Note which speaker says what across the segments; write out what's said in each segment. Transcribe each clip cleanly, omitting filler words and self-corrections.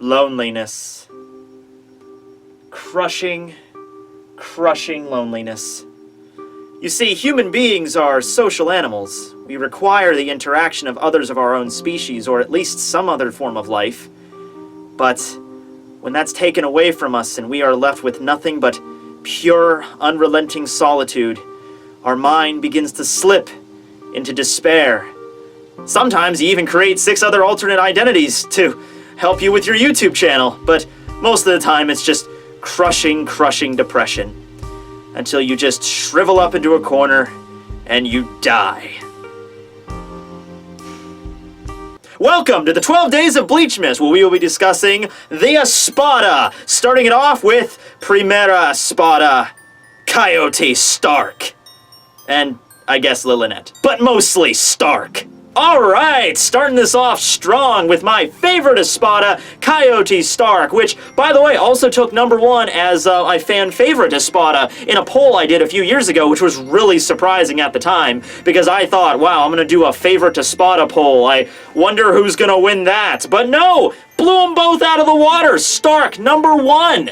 Speaker 1: Loneliness. Crushing, crushing loneliness. You see, human beings are social animals. We require the interaction of others of our own species, or at least some other form of life. But when that's taken away from us and we are left with nothing but pure, unrelenting solitude, our mind begins to slip into despair. Sometimes you even create 6 other alternate identities to help you with your YouTube channel, but most of the time it's just crushing, crushing depression. Until you just shrivel up into a corner and you die. Welcome to the 12 Days of Bleachmas, where we will be discussing the Espada, starting it off with Primera Espada, Coyote Starrk. And I guess Lillinet, but mostly Starrk. Alright, starting this off strong with my favorite Espada, Coyote Starrk, which, by the way, also took #1 as my fan favorite Espada in a poll I did a few years ago, which was really surprising at the time, because I thought, wow, I'm gonna do a favorite Espada poll. I wonder who's gonna win that. But no! Blew them both out of the water! Starrk, #1!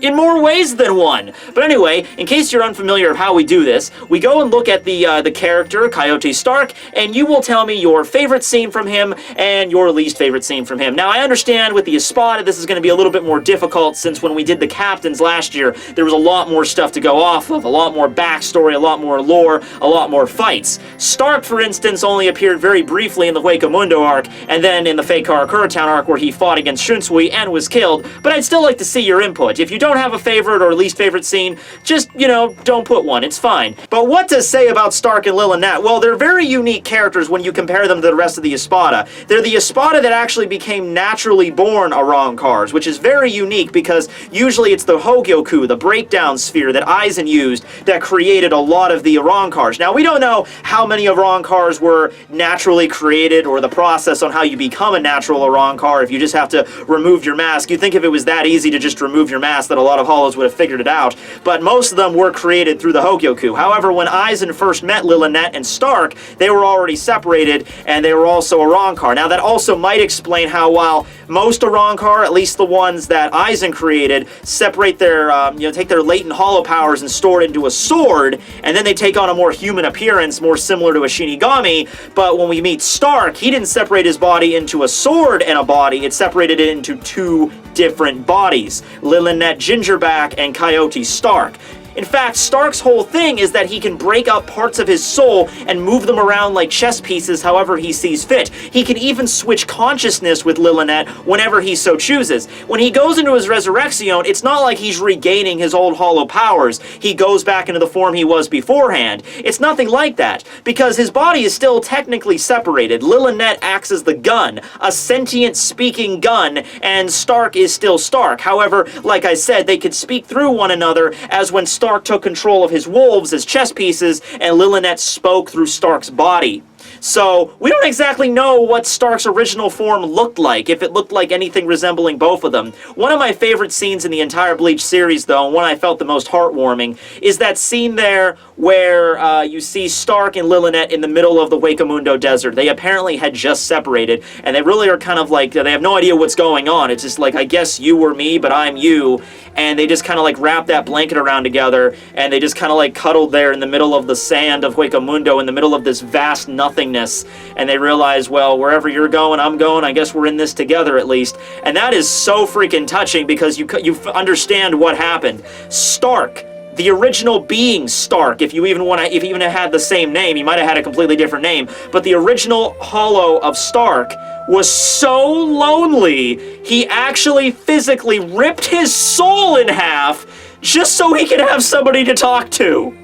Speaker 1: In more ways than one. But anyway, in case you're unfamiliar of how we do this, we go and look at the character, Coyote Starrk, and you will tell me your favorite scene from him and your least favorite scene from him. Now, I understand with the Espada, this is going to be a little bit more difficult, since when we did the captains last year, there was a lot more stuff to go off of, a lot more backstory, a lot more lore, a lot more fights. Starrk, for instance, only appeared very briefly in the Hueco arc, and then in the Fake Karakura Town arc, where he fought against Shunsui and was killed, but I'd still like to see your input. If you don't have a favorite or least favorite scene, just, you know, don't put one, it's fine. But what to say about Starrk and Lillinet? Well, they're very unique characters when you compare them to the rest of the Espada. They're the Espada that actually became naturally born Arrancars, which is very unique because usually it's the Hogyoku, the breakdown sphere that Aizen used, that created a lot of the Arrancars. Now, we don't know how many Arrancars were naturally created or the process on how you become a natural Arrancar if you just have to remove your mask. You'd think if it was that easy to just remove your mask that a lot of Hollows would have figured it out, but most of them were created through the Hogyoku. However, when Aizen first met Lillinet and Starrk, they were already separated, and they were also Arrancar. Now, that also might explain how, while most Arrancar, at least the ones that Aizen created, separate their, take their latent hollow powers and store it into a sword, and then they take on a more human appearance, more similar to a Shinigami, but when we meet Starrk, he didn't separate his body into a sword and a body, it separated it into 2 different bodies. Lillinet Gingerback and Coyote Starrk. In fact, Stark's whole thing is that he can break up parts of his soul and move them around like chess pieces however he sees fit. He can even switch consciousness with Lillinet whenever he so chooses. When he goes into his Resurrection, it's not like he's regaining his old hollow powers. He goes back into the form he was beforehand. It's nothing like that, because his body is still technically separated. Lillinet acts as the gun, a sentient speaking gun, and Starrk is still Starrk. However, like I said, they could speak through one another, as when Starrk took control of his wolves as chess pieces, and Lillinet spoke through Stark's body. So, we don't exactly know what Stark's original form looked like, if it looked like anything resembling both of them. One of my favorite scenes in the entire Bleach series, though, and one I felt the most heartwarming, is that scene there where you see Starrk and Lillinet in the middle of the Hueco desert. They apparently had just separated, and they really are kind of like, they have no idea what's going on. It's just like, I guess you were me, but I'm you, and they just kind of like wrap that blanket around together, and they just kind of like cuddled there in the middle of the sand of Hueco in the middle of this vast nothingness, and they realize, well, wherever you're going, I'm going, I guess we're in this together at least. And that is so freaking touching, because you understand what happened. Starrk, the original being Starrk, if you even had the same name, he might have had a completely different name, but the original hollow of Starrk was so lonely, he actually physically ripped his soul in half just so he could have somebody to talk to.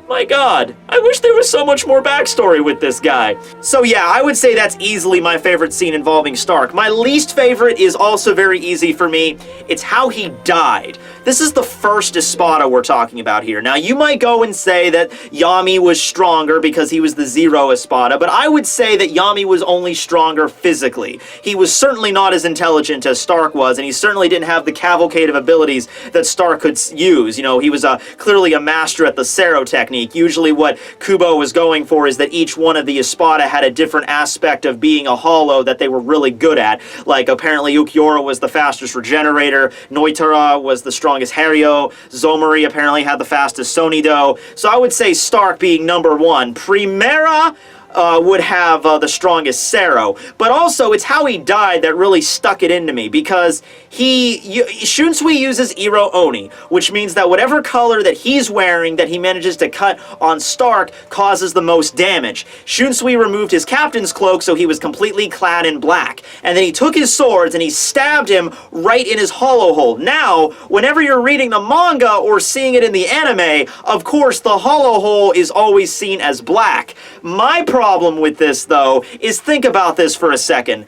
Speaker 1: My God, I wish there was so much more backstory with this guy. So yeah, I would say that's easily my favorite scene involving Starrk. My least favorite is also very easy for me. It's how he died. This is the first Espada we're talking about here. Now, you might go and say that Yami was stronger because he was the Zero Espada, but I would say that Yami was only stronger physically. He was certainly not as intelligent as Starrk was, and he certainly didn't have the cavalcade of abilities that Starrk could use. You know, he was clearly a master at the Sero technique, unique. Usually what Kubo was going for is that each one of the Espada had a different aspect of being a holo that they were really good at. Like, apparently Ukiura was the fastest regenerator, Noitara was the strongest Hario, Zomori apparently had the fastest Sonido. So I would say Stark being number one. Primera would have the strongest Sero. But also, it's how he died that really stuck it into me, because Shunsui uses Iro Oni, which means that whatever color that he's wearing that he manages to cut on Stark causes the most damage. Shunsui removed his captain's cloak, so he was completely clad in black. And then he took his swords and he stabbed him right in his hollow hole. Now, whenever you're reading the manga or seeing it in the anime, of course, the hollow hole is always seen as black. My problem with this, though, is think about this for a second.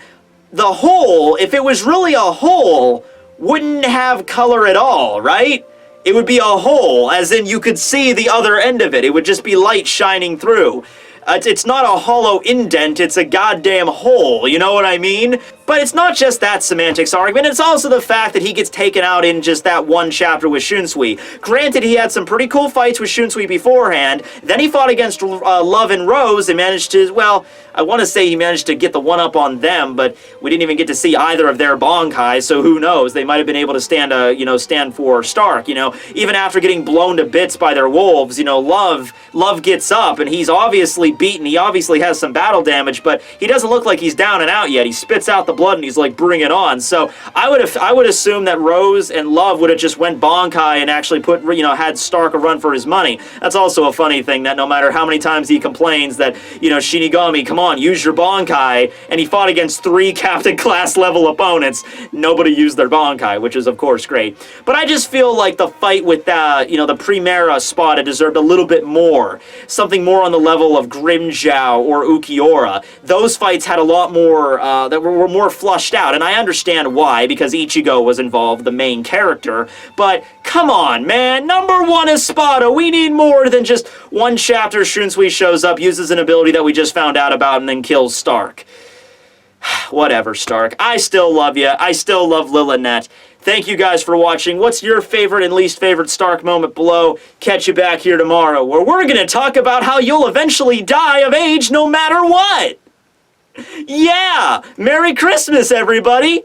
Speaker 1: The hole, if it was really a hole, wouldn't have color at all, right? It would be a hole, as in you could see the other end of it. It would just be light shining through. It's not a hollow indent, it's a goddamn hole, you know what I mean? But it's not just that semantics argument, it's also the fact that he gets taken out in just that one chapter with Shunsui. Granted, he had some pretty cool fights with Shunsui beforehand, then he fought against Love and Rose and managed to, well, I want to say he managed to get the one-up on them, but we didn't even get to see either of their Bankai, so who knows? They might have been able to stand for Stark, Even after getting blown to bits by their wolves, Love gets up, and he's obviously beaten. He obviously has some battle damage, but he doesn't look like he's down and out yet. He spits out the blood and he's like, bring it on. So I would assume that Rose and Love would have just went Bankai and actually had Stark a run for his money. That's also a funny thing, that no matter how many times he complains that, Shinigami, come on, use your Bankai, and he fought against 3 captain class level opponents, nobody used their Bankai, which is of course great. But I just feel like the fight with the Primera Spada deserved a little bit more. Something more on the level of Grimmjow or Ukiura. Those fights had a lot more, that were more flushed out, and I understand why, because Ichigo was involved, the main character, but come on, man, number one is Espada. We need more than just one chapter Shunsui shows up, uses an ability that we just found out about, and then kills Stark. Whatever, Stark. I still love you. I still love Lillinet. Thank you guys for watching. What's your favorite and least favorite Stark moment below? Catch you back here tomorrow, where we're gonna talk about how you'll eventually die of age no matter what! Yeah! Merry Christmas, everybody!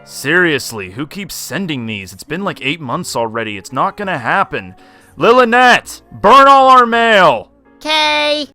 Speaker 2: Seriously, who keeps sending these? It's been like 8 months already. It's not gonna happen. Lillinet, burn all our mail!
Speaker 3: 'Kay.